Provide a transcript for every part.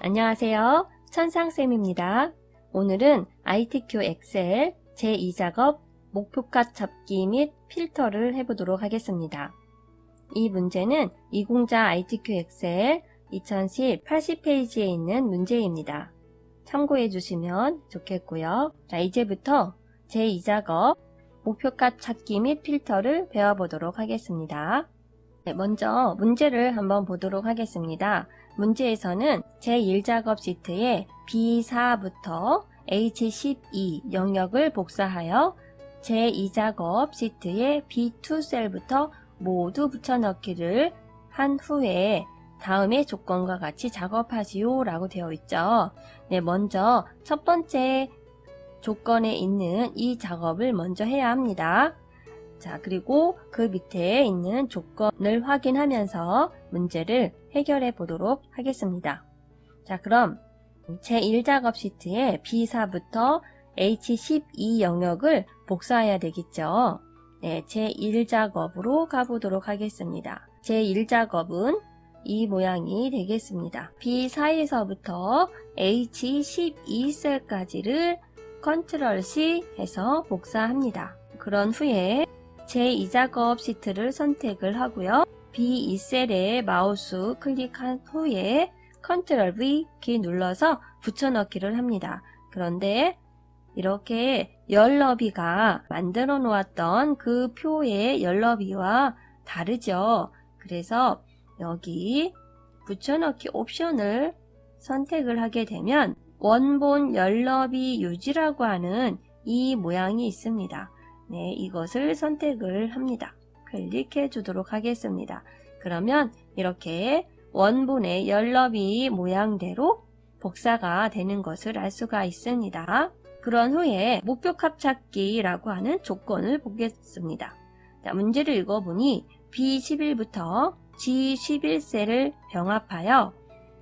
안녕하세요. 천상쌤입니다. 오늘은 ITQ 엑셀 제2작업 목표값 잡기 및 필터를 해보도록 하겠습니다. 이 문제는 이공자 ITQ 엑셀 2010 80페이지에 있는 문제입니다. 참고해 주시면 좋겠고요. 자, 이제부터 제2작업 목표값 찾기 및 필터를 배워보도록 하겠습니다. 네, 먼저 문제를 한번 보도록 하겠습니다. 문제에서는 제1작업 시트에 B4부터 H12 영역을 복사하여 제2작업 시트에 B2 셀부터 모두 붙여넣기를 한 후에 다음의 조건과 같이 작업하시오 라고 되어 있죠. 네, 먼저 첫 번째 조건에 있는 이 작업을 먼저 해야 합니다. 자, 그리고 그 밑에 있는 조건을 확인하면서 문제를 해결해 보도록 하겠습니다. 자, 그럼 제1작업 시트에 B4부터 H12 영역을 복사해야 되겠죠. 네, 제1작업으로 가보도록 하겠습니다. 제1작업은 이 모양이 되겠습니다. B4에서부터 H12 셀까지를 컨트롤 C 해서 복사합니다. 그런 후에 제2작업 시트를 선택을 하고요. B2셀에 마우스 클릭한 후에 컨트롤 V 키 눌러서 붙여넣기를 합니다. 그런데 이렇게 열너비가 만들어 놓았던 그 표의 열너비와 다르죠. 그래서 여기 붙여넣기 옵션을 선택을 하게 되면 원본 열너비 유지라고 하는 이 모양이 있습니다. 네, 이것을 선택을 합니다. 클릭해 주도록 하겠습니다. 그러면 이렇게 원본의 열너비 모양대로 복사가 되는 것을 알 수가 있습니다. 그런 후에 목표값 찾기라고 하는 조건을 보겠습니다. 자, 문제를 읽어보니 B11부터 G11셀을 병합하여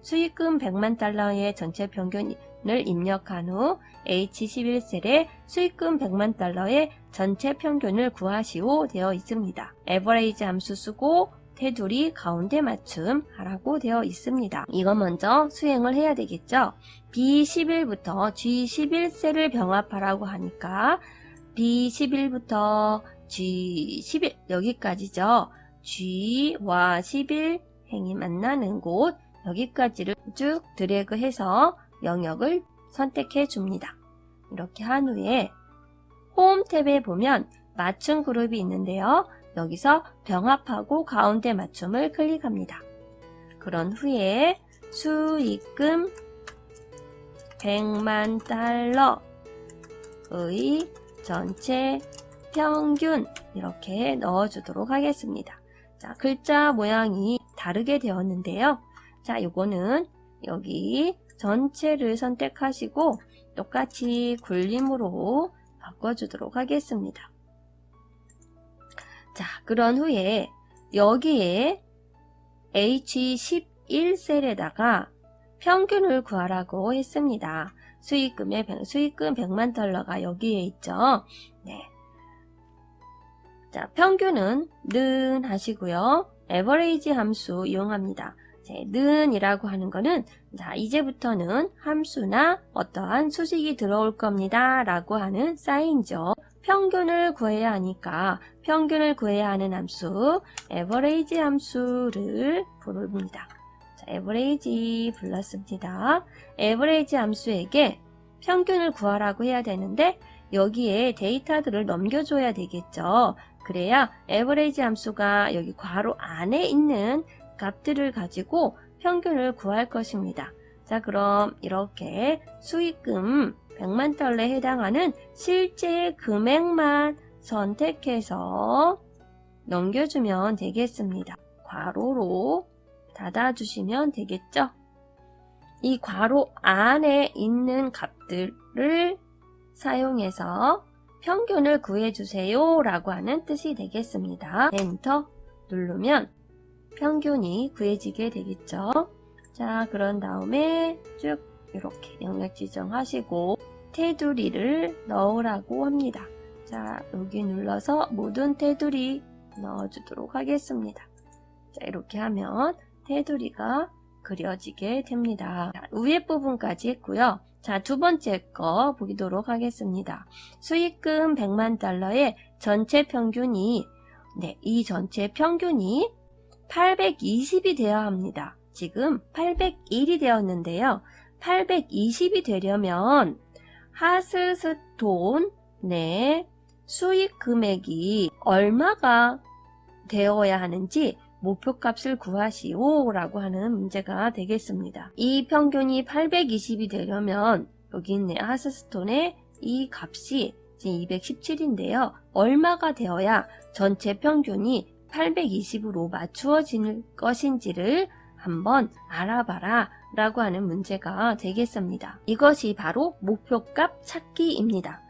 수익금 100만 달러의 전체 평균을 입력한 후 H11셀에 수익금 100만 달러의 전체 평균을 구하시오 되어 있습니다. 에버레이지 함수 쓰고 테두리 가운데 맞춤 하라고 되어 있습니다. 이거 먼저 수행을 해야 되겠죠. B11부터 G11셀을 병합하라고 하니까 B11부터 G11 여기까지죠. G와 11 행이 만나는 곳 여기까지를 쭉 드래그해서 영역을 선택해 줍니다. 이렇게 한 후에 홈 탭에 보면 맞춤 그룹이 있는데요. 여기서 병합하고 가운데 맞춤을 클릭합니다. 그런 후에 수익금 100만 달러의 전체 평균 이렇게 넣어주도록 하겠습니다. 자, 글자 모양이 다르게 되었는데요. 자, 요거는 여기 전체를 선택하시고 똑같이 굴림으로 바꿔주도록 하겠습니다. 자, 그런 후에 여기에 H11셀에다가 평균을 구하라고 했습니다. 수익금 100만 달러가 여기에 있죠. 네. 자, 평균은 는 하시고요. 에버레이지 함수 이용합니다. 는이라고 하는 거는 자, 이제부터는 함수나 어떠한 수식이 들어올 겁니다 라고 하는 사인이죠. 평균을 구해야 하니까 평균을 구해야 하는 함수 에버레이지 함수를 부릅니다. 자, 에버레이지 불렀습니다. 에버레이지 함수에게 평균을 구하라고 해야 되는데 여기에 데이터들을 넘겨줘야 되겠죠. 그래야 에버레이지 함수가 여기 괄호 안에 있는 값들을 가지고 평균을 구할 것입니다. 자, 그럼 이렇게 수익금 100만 달러에 해당하는 실제 금액만 선택해서 넘겨주면 되겠습니다. 괄호로 닫아주시면 되겠죠? 이 괄호 안에 있는 값들을 사용해서 평균을 구해주세요 라고 하는 뜻이 되겠습니다. 엔터 누르면 평균이 구해지게 되겠죠. 자, 그런 다음에 쭉 이렇게 영역 지정하시고 테두리를 넣으라고 합니다. 자, 여기 눌러서 모든 테두리 넣어주도록 하겠습니다. 자, 이렇게 하면 테두리가 그려지게 됩니다. 자, 위에 부분까지 했고요. 자, 두 번째 거 보도록 하겠습니다. 수익금 100만 달러의 전체 평균이 이 전체 평균이 820이 되어야 합니다. 지금 801이 되었는데요. 820이 되려면 하스스톤 수익 금액이 얼마가 되어야 하는지 목표값을 구하시오 라고 하는 문제가 되겠습니다. 이 평균이 820이 되려면 여기 있네 하스스톤의 이 값이 지금 217인데요. 얼마가 되어야 전체 평균이 820으로 맞추어질 것인지를 한번 알아봐라 라고 하는 문제가 되겠습니다. 이것이 바로 목표값 찾기입니다.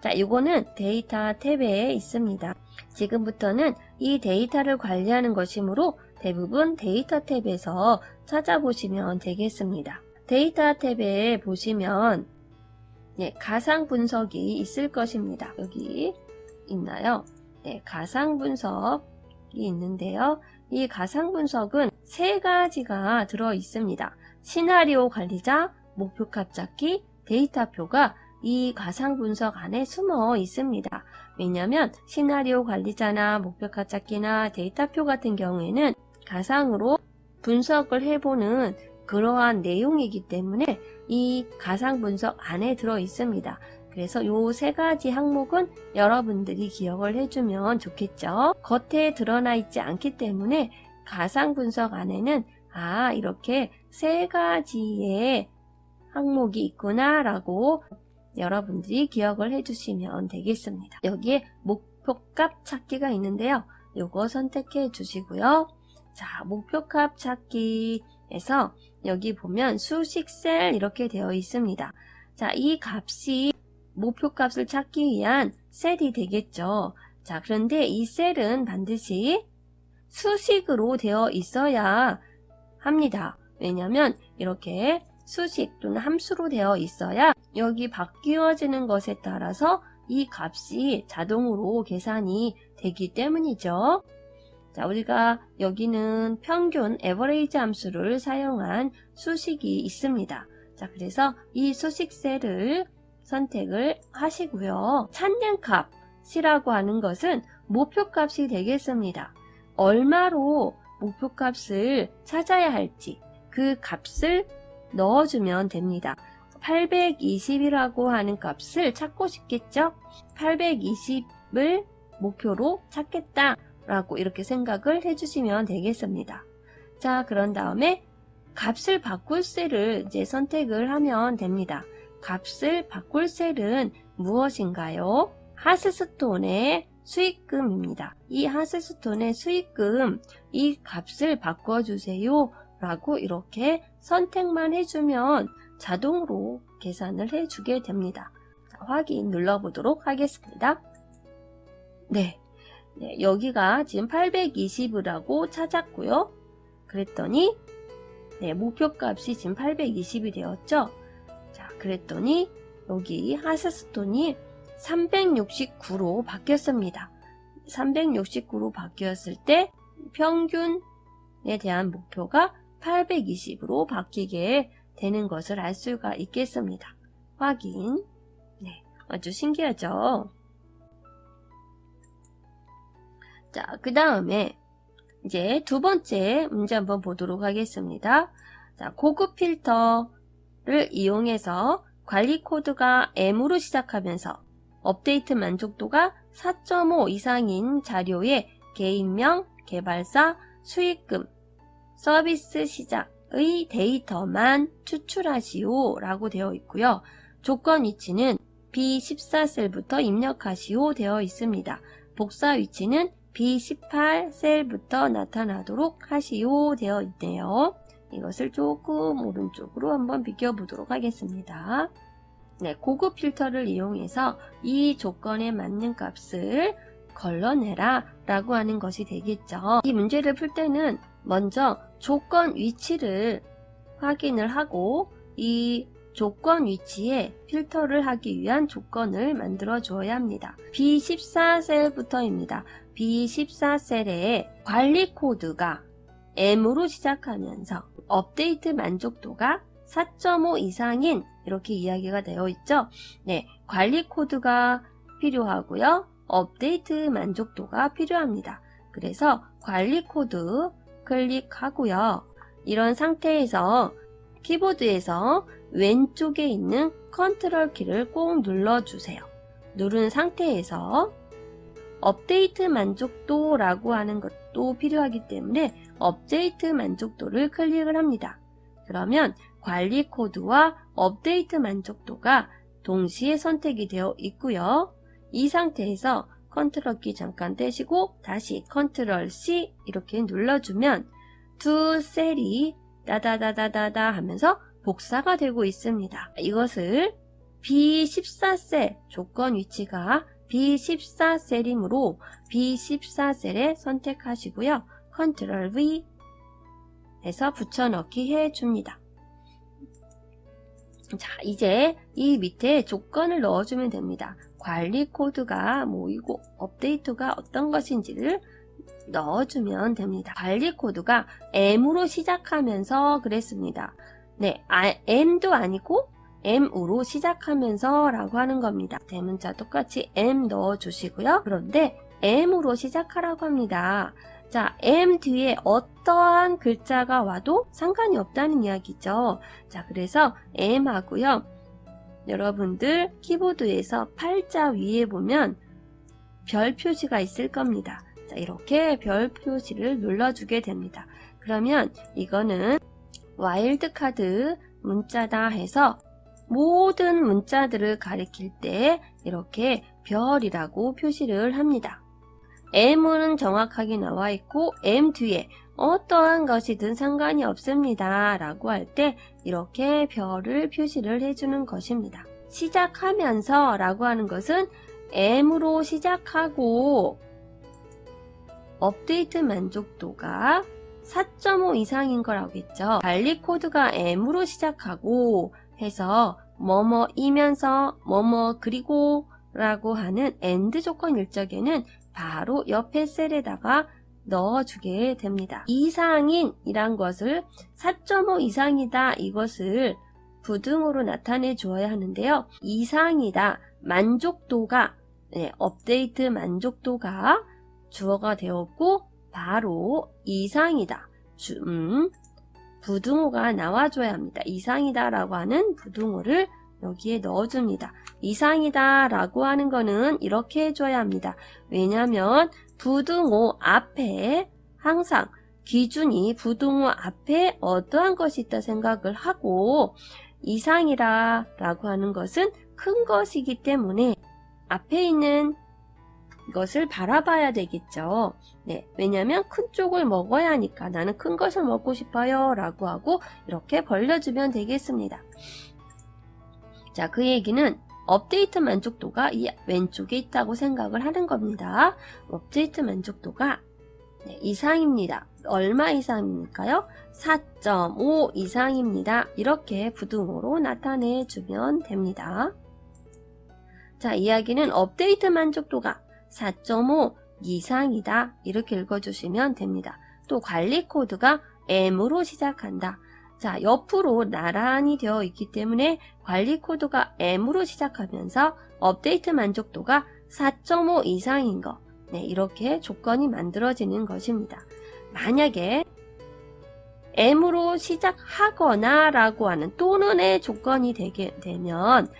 자, 이거는 데이터 탭에 있습니다. 지금부터는 이 데이터를 관리하는 것이므로 대부분 데이터 탭에서 찾아보시면 되겠습니다. 데이터 탭에 보시면 가상 분석이 있을 것입니다. 여기 있나요? 가상 분석이 있는데요. 이 가상 분석은 세 가지가 들어 있습니다. 시나리오 관리자, 목표값 찾기, 데이터표가 이 가상 분석 안에 숨어 있습니다. 왜냐하면 시나리오 관리자나 목표값 찾기나 데이터표 같은 경우에는 가상으로 분석을 해보는 그러한 내용이기 때문에 이 가상 분석 안에 들어 있습니다. 그래서 이 세 가지 항목은 여러분들이 기억을 해주면 좋겠죠. 겉에 드러나 있지 않기 때문에 가상 분석 안에는 이렇게 세 가지의 항목이 있구나 라고 여러분들이 기억을 해주시면 되겠습니다. 여기에 목표값 찾기가 있는데요. 요거 선택해 주시고요. 자, 목표값 찾기에서 여기 보면 수식 셀 이렇게 되어 있습니다. 자, 이 값이 목표값을 찾기 위한 셀이 되겠죠. 자, 그런데 이 셀은 반드시 수식으로 되어 있어야 합니다. 왜냐하면 이렇게 수식 또는 함수로 되어 있어야 여기 바뀌어지는 것에 따라서 이 값이 자동으로 계산이 되기 때문이죠. 자, 우리가 여기는 평균 에버리지 함수를 사용한 수식이 있습니다. 자, 그래서 이 수식 셀을 선택을 하시고요. 찾는 값이라고 하는 것은 목표값이 되겠습니다. 얼마로 목표값을 찾아야 할지 그 값을 넣어주면 됩니다. 820이라고 하는 값을 찾고 싶겠죠? 820을 목표로 찾겠다 라고 이렇게 생각을 해주시면 되겠습니다. 자, 그런 다음에 값을 바꿀 셀을 이제 선택을 하면 됩니다. 값을 바꿀 셀은 무엇인가요? 하스스톤의 수익금입니다. 이 하스스톤의 수익금, 이 값을 바꿔주세요 라고 이렇게 선택만 해주면 자동으로 계산을 해주게 됩니다. 자, 확인 눌러보도록 하겠습니다. 여기가 지금 820이라고 찾았고요. 그랬더니 목표값이 지금 820이 되었죠. 자, 그랬더니 여기 하스스톤이 369로 바뀌었습니다. 369로 바뀌었을 때 평균에 대한 목표가 820으로 바뀌게 되는 것을 알 수가 있겠습니다. 확인. 아주 신기하죠? 자, 그 다음에 이제 두 번째 문제 한번 보도록 하겠습니다. 자, 고급 필터를 이용해서 관리 코드가 M으로 시작하면서 업데이트 만족도가 4.5 이상인 자료의 개인명, 개발사, 수익금, 서비스 시작의 데이터만 추출하시오 라고 되어 있고요. 조건 위치는 B14셀부터 입력하시오 되어 있습니다. 복사 위치는 B18셀부터 나타나도록 하시오 되어 있네요. 이것을 조금 오른쪽으로 한번 비껴보도록 하겠습니다. 고급 필터를 이용해서 이 조건에 맞는 값을 걸러내라 라고 하는 것이 되겠죠. 이 문제를 풀 때는 먼저 조건 위치를 확인을 하고 이 조건 위치에 필터를 하기 위한 조건을 만들어 주어야 합니다. B14셀부터입니다. B14셀에 관리 코드가 M으로 시작하면서 업데이트 만족도가 4.5 이상인 이렇게 이야기가 되어 있죠. 네, 관리 코드가 필요하고요. 업데이트 만족도가 필요합니다. 그래서 관리 코드 클릭하고요. 이런 상태에서 키보드에서 왼쪽에 있는 컨트롤 키를 꼭 눌러주세요. 누른 상태에서 업데이트 만족도라고 하는 것도 필요하기 때문에 업데이트 만족도를 클릭을 합니다. 그러면 관리 코드와 업데이트 만족도가 동시에 선택이 되어 있고요. 이 상태에서 컨트롤 키 잠깐 떼시고 다시 컨트롤 C 이렇게 눌러주면 두 셀이 다다다다다다 하면서 복사가 되고 있습니다. 이것을 B14셀 조건 위치가 B14셀이므로 B14셀에 선택하시고요. 컨트롤 V 해서 붙여넣기 해줍니다. 자, 이제 이 밑에 조건을 넣어주면 됩니다. 관리 코드가 뭐이고 업데이트가 어떤 것인지를 넣어주면 됩니다. 관리 코드가 M으로 시작하면서 그랬습니다. 네, M도 아니고 M으로 시작하면서 라고 하는 겁니다. 대문자 똑같이 M 넣어주시고요. 그런데 M으로 시작하라고 합니다. 자, M 뒤에 어떠한 글자가 와도 상관이 없다는 이야기죠. 자, 그래서 M 하고요. 여러분들 키보드에서 팔자 위에 보면 별 표시가 있을 겁니다. 자, 이렇게 별 표시를 눌러주게 됩니다. 그러면 이거는 와일드카드 문자다 해서 모든 문자들을 가리킬 때 이렇게 별이라고 표시를 합니다. M은 정확하게 나와 있고 M 뒤에 어떠한 것이든 상관이 없습니다 라고 할 때 이렇게 별을 표시를 해주는 것입니다. 시작하면서 라고 하는 것은 M으로 시작하고 업데이트 만족도가 4.5 이상인 거라고 했죠. 관리 코드가 M으로 시작하고 해서 뭐뭐이면서 뭐뭐 그리고 라고 하는 AND 조건일 적에는 바로 옆에 셀에다가 넣어주게 됩니다. 이상인 이란 것을 4.5 이상이다 이것을 부등호로 나타내 주어야 하는데요. 이상이다 만족도가 업데이트 만족도가 주어가 되었고 바로 이상이다 부등호가 나와줘야 합니다. 이상이다 라고 하는 부등호를 여기에 넣어줍니다. 이상이다 라고 하는 거는 이렇게 해줘야 합니다. 왜냐하면 부등호 앞에 항상 기준이 부등호 앞에 어떠한 것이 있다 생각을 하고 이상이라 라고 하는 것은 큰 것이기 때문에 앞에 있는 것을 바라봐야 되겠죠. 네, 왜냐하면 큰 쪽을 먹어야 하니까 나는 큰 것을 먹고 싶어요 라고 하고 이렇게 벌려주면 되겠습니다. 자, 그 얘기는 업데이트 만족도가 이 왼쪽에 있다고 생각을 하는 겁니다. 업데이트 만족도가 이상입니다. 얼마 이상입니까요? 4.5 이상입니다. 이렇게 부등호로 나타내 주면 됩니다. 자, 이야기는 업데이트 만족도가 4.5 이상이다. 이렇게 읽어주시면 됩니다. 또 관리 코드가 M으로 시작한다. 자, 옆으로 나란히 되어 있기 때문에 관리 코드가 M으로 시작하면서 업데이트 만족도가 4.5 이상인 거. 네, 이렇게 조건이 만들어지는 것입니다. 만약에 M으로 시작하거나 라고 하는 또는의 조건이 되게 되면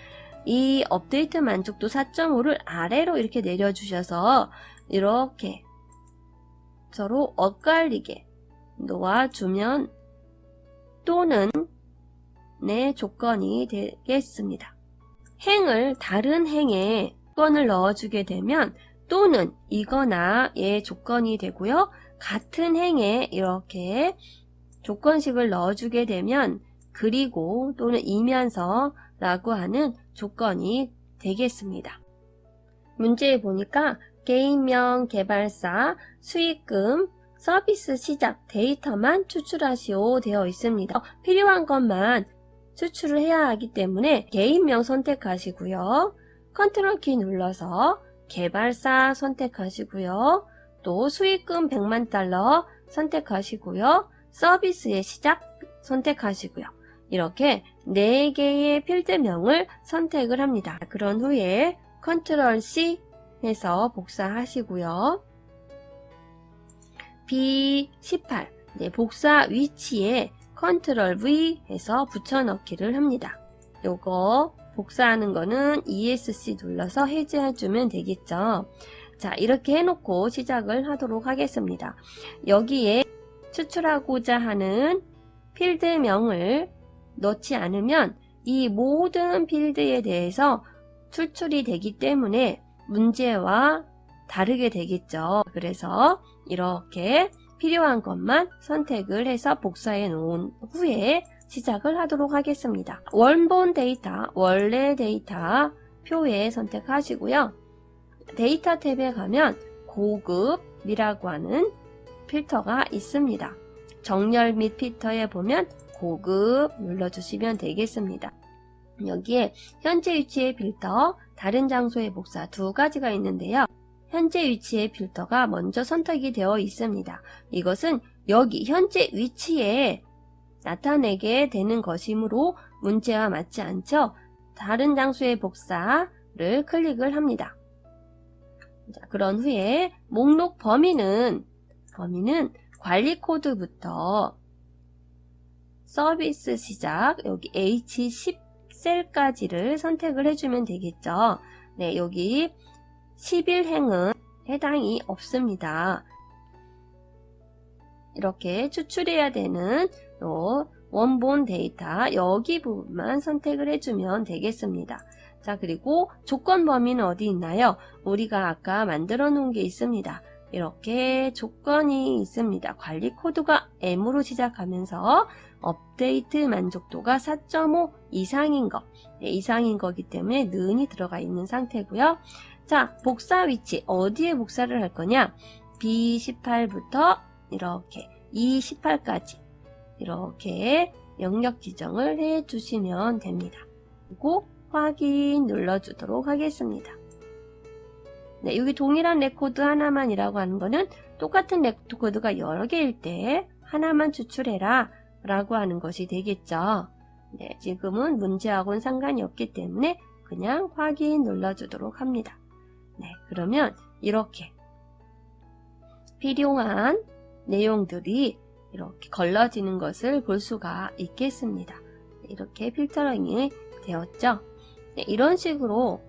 이 업데이트 만족도 4.5를 아래로 이렇게 내려주셔서 이렇게 서로 엇갈리게 놓아주면 또는 내 조건이 되겠습니다. 행을 다른 행에 조건을 넣어주게 되면 또는 이거나의 조건이 되고요. 같은 행에 이렇게 조건식을 넣어주게 되면 그리고 또는 이면서 라고 하는 조건이 되겠습니다. 문제에 보니까 개인명, 개발사, 수익금, 서비스 시작, 데이터만 추출하시오 되어 있습니다. 필요한 것만 추출을 해야 하기 때문에 개인명 선택하시고요. 컨트롤 키 눌러서 개발사 선택하시고요. 또 수익금 100만 달러 선택하시고요. 서비스의 시작 선택하시고요. 이렇게 4개의 필드명을 선택을 합니다. 그런 후에 컨트롤 C 해서 복사하시고요. B18 복사 위치에 컨트롤 V 해서 붙여넣기를 합니다. 요거 복사하는 거는 ESC 눌러서 해제해주면 되겠죠. 자, 이렇게 해놓고 시작을 하도록 하겠습니다. 여기에 추출하고자 하는 필드명을 넣지 않으면 이 모든 필드에 대해서 추출이 되기 때문에 문제와 다르게 되겠죠. 그래서 이렇게 필요한 것만 선택을 해서 복사해 놓은 후에 시작을 하도록 하겠습니다. 원본 데이터, 원래 데이터 표에 선택하시고요. 데이터 탭에 가면 고급이라고 하는 필터가 있습니다. 정렬 및 필터에 보면 고급 눌러주시면 되겠습니다. 여기에 현재 위치의 필터, 다른 장소의 복사 2가지가 있는데요. 현재 위치의 필터가 먼저 선택이 되어 있습니다. 이것은 여기 현재 위치에 나타내게 되는 것이므로 문제와 맞지 않죠? 다른 장소의 복사를 클릭을 합니다. 자, 그런 후에 목록 범위는 관리 코드부터 서비스 시작 여기 H10 셀까지를 선택을 해주면 되겠죠. 네, 여기 11행은 해당이 없습니다. 이렇게 추출해야 되는 원본 데이터 여기 부분만 선택을 해주면 되겠습니다. 자, 그리고 조건 범위는 어디 있나요? 우리가 아까 만들어 놓은 게 있습니다. 이렇게 조건이 있습니다. 관리 코드가 M으로 시작하면서 업데이트 만족도가 4.5 이상인 거, 이상인 거기 때문에 는이 들어가 있는 상태고요. 자, 복사 위치 어디에 복사를 할 거냐? B18부터 이렇게 E18까지 이렇게 영역 지정을 해 주시면 됩니다. 그리고 확인 눌러주도록 하겠습니다. 네, 여기 동일한 레코드 하나만이라고 하는 거는 똑같은 레코드가 여러 개일 때 하나만 추출해라 라고 하는 것이 되겠죠. 네, 지금은 문제하고는 상관이 없기 때문에 그냥 확인 눌러주도록 합니다. 네, 그러면 이렇게 필요한 내용들이 이렇게 걸러지는 것을 볼 수가 있겠습니다. 이렇게 필터링이 되었죠. 네, 이런 식으로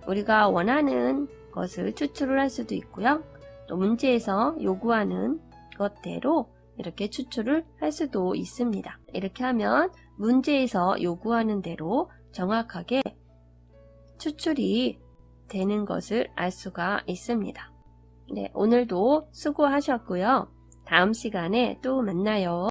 우리가 원하는 것을 추출을 할 수도 있고요. 또 문제에서 요구하는 것대로 이렇게 추출을 할 수도 있습니다. 이렇게 하면 문제에서 요구하는 대로 정확하게 추출이 되는 것을 알 수가 있습니다. 네, 오늘도 수고하셨고요. 다음 시간에 또 만나요.